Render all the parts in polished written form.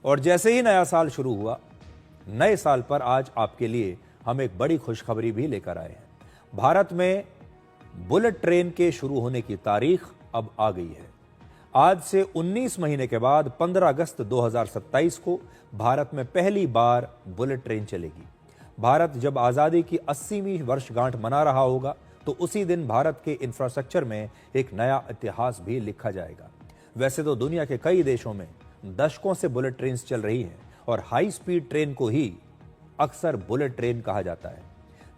और जैसे ही नया साल शुरू हुआ, नए साल पर आज आपके लिए हम एक बड़ी खुशखबरी भी लेकर आए हैं। भारत में बुलेट ट्रेन के शुरू होने की तारीख अब आ गई है। आज से 19 महीने के बाद 15 अगस्त 2027 को भारत में पहली बार बुलेट ट्रेन चलेगी। भारत जब आज़ादी की 80वीं वर्षगांठ मना रहा होगा तो उसी दिन भारत के इंफ्रास्ट्रक्चर में एक नया इतिहास भी लिखा जाएगा। वैसे तो दुनिया के कई देशों में दशकों से बुलेट ट्रेन चल रही हैं और हाई स्पीड ट्रेन को ही अक्सर बुलेट ट्रेन कहा जाता है।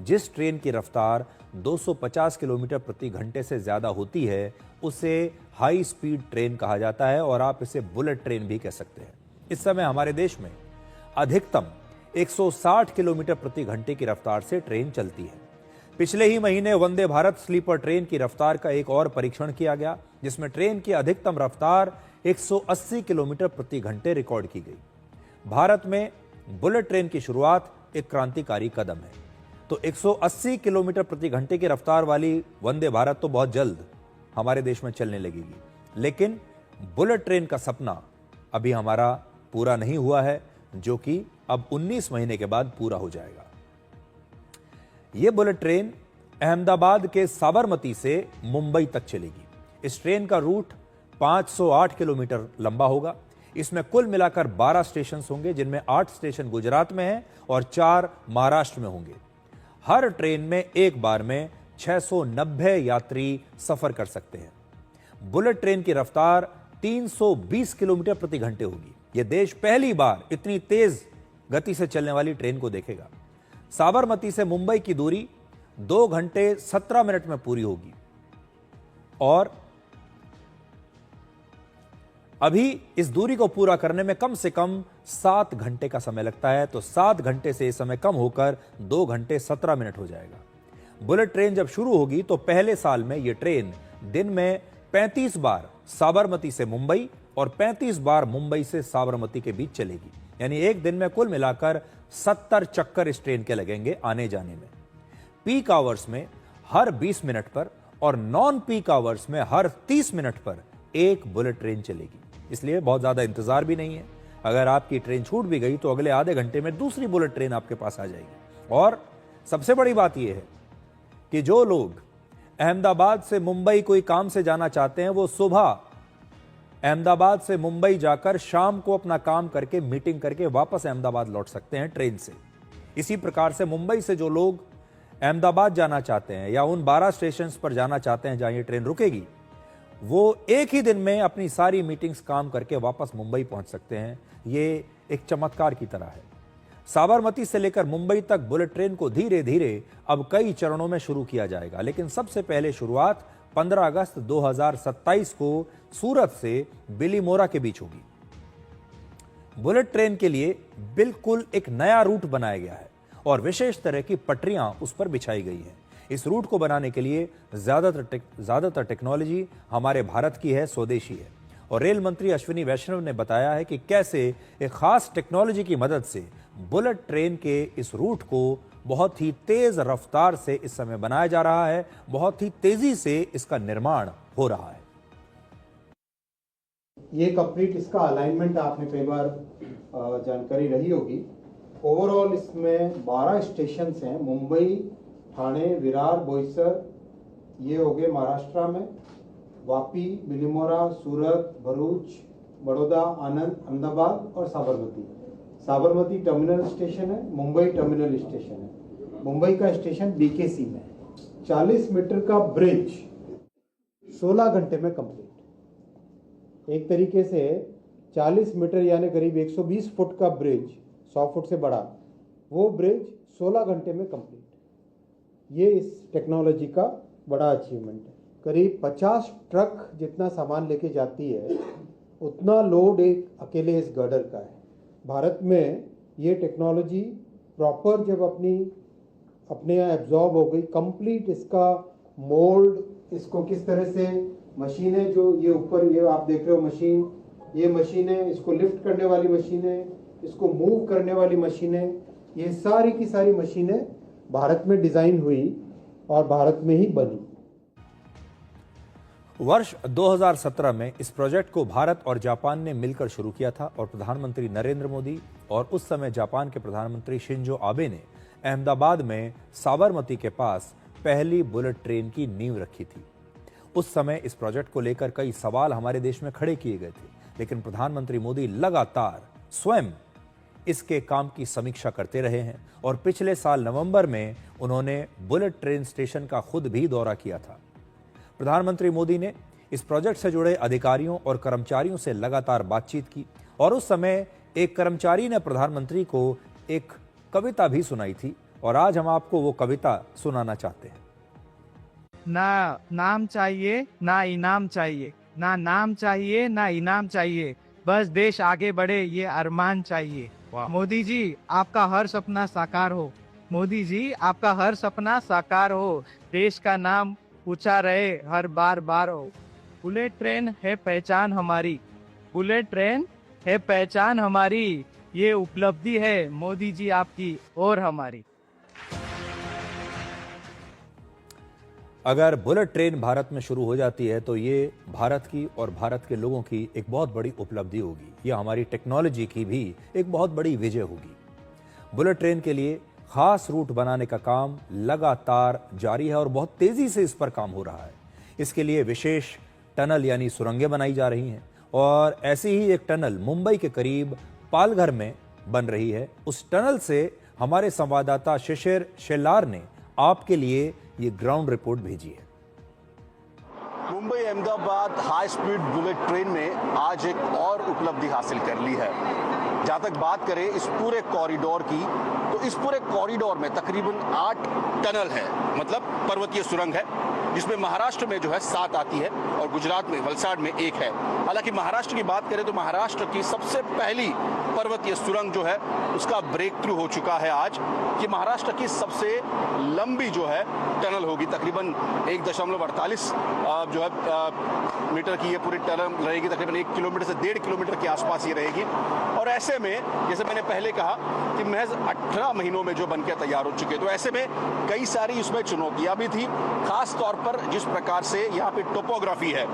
जिस ट्रेन की रफ्तार 250 किलोमीटर प्रति घंटे से ज्यादा होती है उसे हाई स्पीड ट्रेन कहा जाता है और आप इसे बुलेट ट्रेन भी कह सकते हैं। इस समय हमारे देश में अधिकतम 160 किलोमीटर प्रति घंटे की रफ्तार से ट्रेन चलती है। पिछले ही महीने वंदे भारत स्लीपर ट्रेन की रफ्तार का एक और परीक्षण किया गया, जिसमें ट्रेन की अधिकतम रफ्तार 180 किलोमीटर प्रति घंटे रिकॉर्ड की गई। भारत में बुलेट ट्रेन की शुरुआत एक क्रांतिकारी कदम है। तो 180 किलोमीटर प्रति घंटे की रफ्तार वाली वंदे भारत तो बहुत जल्द हमारे देश में चलने लगेगी, लेकिन बुलेट ट्रेन का सपना अभी हमारा पूरा नहीं हुआ है, जो कि अब 19 महीने के बाद पूरा हो जाएगा। यह बुलेट ट्रेन अहमदाबाद के साबरमती से मुंबई तक चलेगी। इस ट्रेन का रूट 508 किलोमीटर लंबा होगा। इसमें कुल मिलाकर 12 स्टेशन होंगे, जिनमें 8 स्टेशन गुजरात में हैं और 4 महाराष्ट्र में होंगे। हर ट्रेन में एक बार में 690 यात्री सफर कर सकते हैं। बुलेट ट्रेन की रफ्तार 320 किलोमीटर प्रति घंटे होगी। यह देश पहली बार इतनी तेज गति से चलने वाली ट्रेन को देखेगा। साबरमती से मुंबई की दूरी 2 घंटे 17 मिनट में पूरी होगी और अभी इस दूरी को पूरा करने में कम से कम 7 घंटे का समय लगता है, तो 7 घंटे से यह समय कम होकर 2 घंटे 17 मिनट हो जाएगा। बुलेट ट्रेन जब शुरू होगी तो पहले साल में यह ट्रेन दिन में 35 बार साबरमती से मुंबई और 35 बार मुंबई से साबरमती के बीच चलेगी। यानी एक दिन में कुल मिलाकर 70 चक्कर इस ट्रेन के लगेंगे आने जाने में। पीक आवर्स में हर 20 मिनट पर और नॉन पीक आवर्स में हर 30 मिनट पर एक बुलेट ट्रेन चलेगी, इसलिए बहुत ज्यादा इंतजार भी नहीं है। अगर आपकी ट्रेन छूट भी गई तो अगले आधे घंटे में दूसरी बुलेट ट्रेन आपके पास आ जाएगी। और सबसे बड़ी बात यह है कि जो लोग अहमदाबाद से मुंबई कोई काम से जाना चाहते हैं, वो सुबह अहमदाबाद से मुंबई जाकर शाम को अपना काम करके मीटिंग करके वापस अहमदाबाद लौट सकते हैं ट्रेन से। इसी प्रकार से मुंबई से जो लोग अहमदाबाद जाना चाहते हैं या उन 12 स्टेशन पर जाना चाहते हैं जहां ये ट्रेन रुकेगी, वो एक ही दिन में अपनी सारी मीटिंग्स काम करके वापस मुंबई पहुंच सकते हैं। ये एक चमत्कार की तरह है। साबरमती से लेकर मुंबई तक बुलेट ट्रेन को धीरे धीरे अब कई चरणों में शुरू किया जाएगा, लेकिन सबसे पहले शुरुआत 15 अगस्त 2027 को सूरत से बिलीमोरा के बीच होगी। बुलेट ट्रेन के लिए बिल्कुल एक नया रूट बनाया गया है और विशेष तरह की पटरियां उस पर बिछाई गई हैं। इस रूट को बनाने के लिए ज्यादातर टेक्नोलॉजी हमारे भारत की है, स्वदेशी है। और रेल मंत्री अश्विनी वैष्णव ने बताया है कि कैसे एक खास टेक्नोलॉजी की मदद से बुलेट ट्रेन के इस रूट को बहुत ही तेज रफ्तार से इस समय बनाया जा रहा है, बहुत ही तेजी से इसका निर्माण हो रहा है। ये कंप्लीट इसका अलाइनमेंट आपने कई बार जानकारी रही होगी। ओवरऑल इसमें 12 स्टेशन हैं। मुंबई, ठाणे, विरार, बोईसर, ये हो गए महाराष्ट्र में, वापी, बिलीमोरा, सूरत, भरूच, बड़ौदा, आनंद, अहमदाबाद और साबरमती। साबरमती टर्मिनल स्टेशन है, मुंबई टर्मिनल स्टेशन है। मुंबई का स्टेशन बीकेसी में। 40 मीटर का ब्रिज 16 घंटे में कंप्लीट। एक तरीके से 40 मीटर यानी करीब 120 फुट का ब्रिज, 100 फुट से बड़ा, वो ब्रिज 16 घंटे में कंप्लीट। ये इस टेक्नोलॉजी का बड़ा अचीवमेंट है। करीब 50 ट्रक जितना सामान लेके जाती है उतना लोड एक अकेले इस गर्डर का है। भारत में ये टेक्नोलॉजी प्रॉपर जब अपने यहाँ एब्जॉर्ब हो गई, कंप्लीट इसका मोल्ड, इसको किस तरह से मशीनें, जो ये ऊपर ये आप देख रहे हो मशीन, ये मशीनें, इसको लिफ्ट करने वाली मशीनें, इसको मूव करने वाली मशीनें, ये सारी की सारी मशीनें भारत में डिजाइन हुई और भारत में ही बनी। वर्ष 2017 में इस प्रोजेक्ट को भारत और जापान ने मिलकर शुरू किया था और प्रधानमंत्री नरेंद्र मोदी और उस समय जापान के प्रधानमंत्री शिंजो आबे ने अहमदाबाद में साबरमती के पास पहली बुलेट ट्रेन की नींव रखी थी। उस समय इस प्रोजेक्ट को लेकर कई सवाल हमारे देश में खड़े किए गए थे, लेकिन प्रधानमंत्री मोदी लगातार स्वयं इसके काम की समीक्षा करते रहे हैं और पिछले साल नवंबर में उन्होंने बुलेट ट्रेन स्टेशन का खुद भी दौरा किया था। प्रधानमंत्री मोदी ने इस प्रोजेक्ट से जुड़े अधिकारियों और कर्मचारियों से लगातार बातचीत की और उस समय एक कर्मचारी ने प्रधानमंत्री को एक कविता भी सुनाई थी और आज हम आपको वो कविता सुनाना चाहते हैं। ना नाम चाहिए ना इनाम चाहिए, ना नाम चाहिए ना इनाम चाहिए, बस देश आगे बढ़े ये अरमान चाहिए। मोदी जी आपका हर सपना साकार हो, मोदी जी आपका हर सपना साकार हो, देश का नाम ऊंचा रहे हर बार बार हो। बुलेट ट्रेन है पहचान हमारी, बुलेट ट्रेन है पहचान हमारी, ये उपलब्धि है मोदी जी आपकी और हमारी। अगर बुलेट ट्रेन भारत में शुरू हो जाती है तो ये भारत की और भारत के लोगों की एक बहुत बड़ी उपलब्धि होगी। ये हमारी टेक्नोलॉजी की भी एक बहुत बड़ी विजय होगी। बुलेट ट्रेन के लिए खास रूट बनाने का काम लगातार जारी है और बहुत तेजी से इस पर काम हो रहा है। इसके लिए विशेष टनल यानी सुरंगें बनाई जा रही हैं और ऐसी ही एक टनल मुंबई के करीब पालघर में बन रही है। उस टनल से हमारे संवाददाता शिशिर शेलार ने आपके लिए ये ग्राउंड रिपोर्ट भेजी है। Mumbai Ahmedabad high speed bullet train ने आज एक और उपलब्धि हासिल कर ली है। जहां तक बात करें इस पूरे कॉरिडोर की, तो इस पूरे कॉरिडोर में तकरीबन 8 टनल है, मतलब पर्वतीय सुरंग है, जिसमें महाराष्ट्र में जो है 7 आती है और गुजरात में वलसाड में 1 है। हालांकि महाराष्ट्र की बात करें तो महाराष्ट्र की सबसे पहली पर्वतीय सुरंग जो है उसका ब्रेक थ्रू हो चुका है आज। ये महाराष्ट्र की सबसे लंबी जो है टनल होगी, तकरीबन 1.48 जो है मीटर की ये पूरी टनल रहेगी, तकरीबन 1 किलोमीटर से 1.5 किलोमीटर के आसपास ये रहेगी। और ऐसे में जैसे मैंने पहले कहा कि महज 18 महीनों में जो बनकर तैयार हो चुके, तो ऐसे में कई सारी उसमें चुनौतियां भी थी, खास तौर पर जिस प्रकार से यहाँ पे टोपोग्राफी है।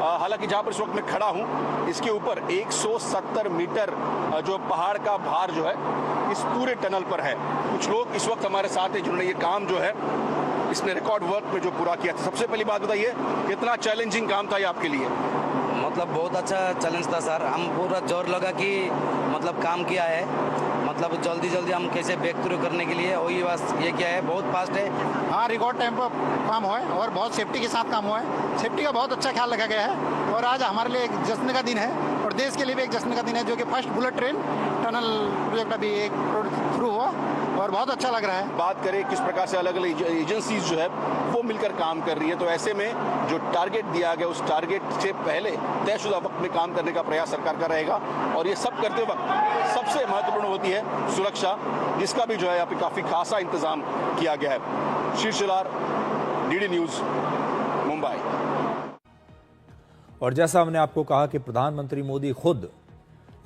हालांकि जहाँ पर इस वक्त मैं खड़ा हूँ इसके ऊपर 170 मीटर जो पहाड़ का भार जो है इस पूरे टनल पर है। कुछ लोग इस वक्त हमारे साथ हैं जिन्होंने ये काम जो है इसने रिकॉर्ड वर्क में जो पूरा किया था। सबसे पहली बात बताइए, कितना चैलेंजिंग काम था ये आपके लिए? मतलब बहुत अच्छा चैलेंज था सर, हम पूरा जोर लगा कि मतलब काम किया है, मतलब जल्दी जल्दी हम कैसे ब्रेक थ्रू करने के लिए वही बस ये किया है। बहुत फास्ट है। हाँ, रिकॉर्ड टाइम पर काम हुआ है और बहुत सेफ्टी के साथ काम हुआ है। सेफ्टी का बहुत अच्छा ख्याल रखा गया है और आज हमारे लिए एक जश्न का दिन है और देश के लिए भी एक जश्न का दिन है, जो कि first bullet train tunnel project अभी एक शुरू हुआ और बहुत अच्छा लग रहा है। बात करें किस प्रकार से अलग अलग एजेंसीज जो है वो मिलकर काम कर रही है, तो ऐसे में जो टारगेट दिया गया उस टारगेट से पहले तयशुदा वक्त में काम करने का प्रयास सरकार का रहेगा। और ये सब करते वक्त सबसे महत्वपूर्ण होती है सुरक्षा, जिसका भी जो है यहाँ पे काफी खासा इंतजाम किया गया है। शीर्षलार, डीडी न्यूज, मुंबई। और जैसा हमने आपको कहा कि प्रधानमंत्री मोदी खुद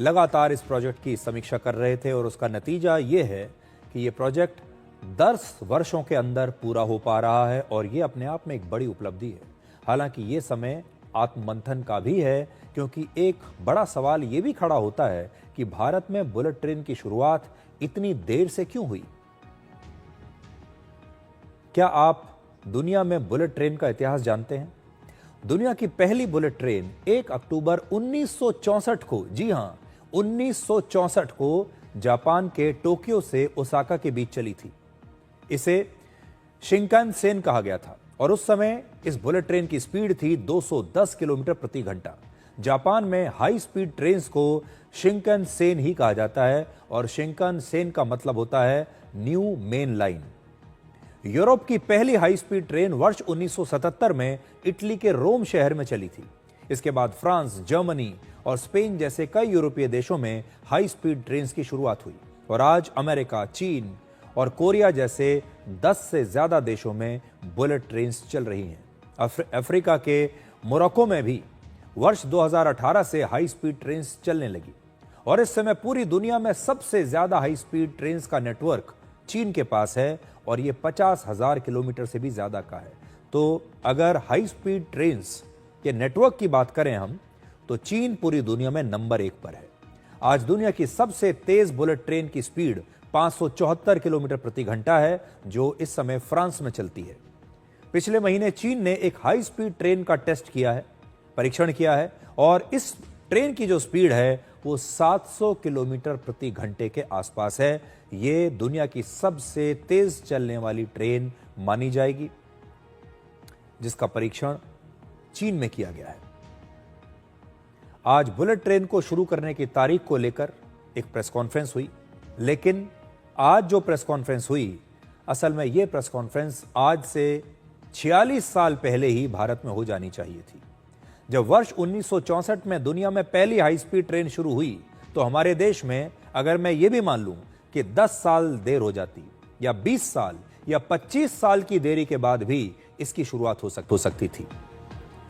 लगातार इस प्रोजेक्ट की समीक्षा कर रहे थे और उसका नतीजा ये है कि ये प्रोजेक्ट 10 वर्षों के अंदर पूरा हो पा रहा है और ये अपने आप में एक बड़ी उपलब्धि है। हालांकि ये समय आत्ममंथन का भी है, क्योंकि एक बड़ा सवाल ये भी खड़ा होता है कि भारत में बुलेट ट्रेन की शुरुआत इतनी देर से क्यों हुई। क्या आप दुनिया में बुलेट ट्रेन का इतिहास जानते हैं? दुनिया की पहली बुलेट ट्रेन 1 अक्टूबर 1964 को, जी हां 1964 को जापान के टोक्यो से ओसाका के बीच चली थी। इसे शिंकानसेन कहा गया था और उस समय इस बुलेट ट्रेन की स्पीड थी 210 किलोमीटर प्रति घंटा। जापान में हाई स्पीड ट्रेन्स को शिंकानसेन ही कहा जाता है और शिंकानसेन का मतलब होता है न्यू मेन लाइन। यूरोप की पहली हाई स्पीड ट्रेन वर्ष 1977 में इटली के रोम शहर में चली थी। इसके बाद फ्रांस, जर्मनी और स्पेन जैसे कई यूरोपीय देशों में हाई स्पीड ट्रेन्स की शुरुआत हुई और आज अमेरिका, चीन और कोरिया जैसे 10 से ज्यादा देशों में बुलेट ट्रेन्स चल रही हैं। अफ्रीका के मोरक्को में भी वर्ष 2018 से हाई स्पीड ट्रेन्स चलने लगी और इस समय पूरी दुनिया में सबसे ज्यादा हाई स्पीड ट्रेन्स का नेटवर्क चीन के पास है और ये 50,000 किलोमीटर से भी ज्यादा का है। तो अगर हाई स्पीड ट्रेन्स कि नेटवर्क की बात करें हम तो चीन पूरी दुनिया में नंबर 1 पर है। आज दुनिया की सबसे तेज बुलेट ट्रेन की स्पीड 574 किलोमीटर प्रति घंटा है, जो इस समय फ्रांस में चलती है। पिछले महीने चीन ने एक हाई स्पीड ट्रेन का टेस्ट किया है, परीक्षण किया है, और इस ट्रेन की जो स्पीड है वो 700 किलोमीटर प्रति घंटे के आसपास है। ये दुनिया की सबसे तेज चलने वाली ट्रेन मानी जाएगी, जिसका परीक्षण चीन में किया गया है। आज बुलेट ट्रेन को शुरू करने की तारीख को लेकर एक प्रेस कॉन्फ्रेंस हुई, लेकिन आज जो प्रेस कॉन्फ्रेंस हुई, असल में यह प्रेस कॉन्फ्रेंस आज से 46 साल पहले ही भारत में हो जानी चाहिए थी। जब वर्ष 1964 में दुनिया में पहली हाई स्पीड ट्रेन शुरू हुई, तो हमारे देश में अगर मैं ये भी मान लूं कि 10 साल देर हो जाती, या 20 साल या 25 साल की देरी के बाद भी इसकी शुरुआत हो सकती थी,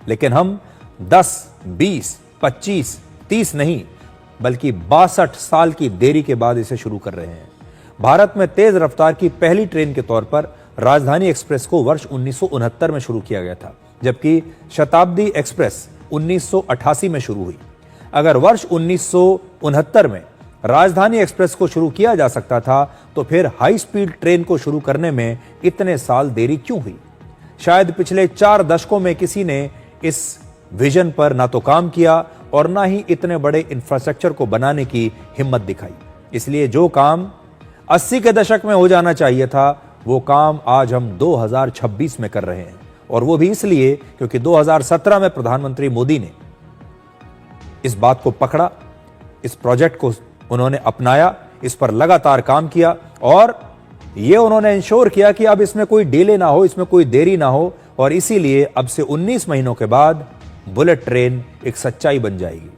लेकिन हम 10, 20, 25, 30 नहीं बल्कि 62 साल की देरी के बाद इसे शुरू कर रहे हैं। भारत में तेज रफ्तार की पहली ट्रेन के तौर पर राजधानी एक्सप्रेस को वर्ष 1969 में शुरू किया गया था, जबकि शताब्दी एक्सप्रेस 1988 में शुरू हुई। अगर वर्ष 1969 में राजधानी एक्सप्रेस को शुरू किया जा सकता था, तो फिर हाई स्पीड ट्रेन को शुरू करने में इतने साल देरी क्यों हुई? शायद पिछले 4 दशकों में किसी ने इस विजन पर ना तो काम किया और ना ही इतने बड़े इंफ्रास्ट्रक्चर को बनाने की हिम्मत दिखाई। इसलिए जो काम 80 के दशक में हो जाना चाहिए था, वो काम आज हम 2026 में कर रहे हैं, और वो भी इसलिए क्योंकि 2017 में प्रधानमंत्री मोदी ने इस बात को पकड़ा, इस प्रोजेक्ट को उन्होंने अपनाया, इस पर लगातार काम किया, और ये उन्होंने इंश्योर किया कि अब इसमें कोई डिले ना हो, इसमें कोई देरी ना हो, और इसीलिए अब से 19 महीनों के बाद बुलेट ट्रेन एक सच्चाई बन जाएगी।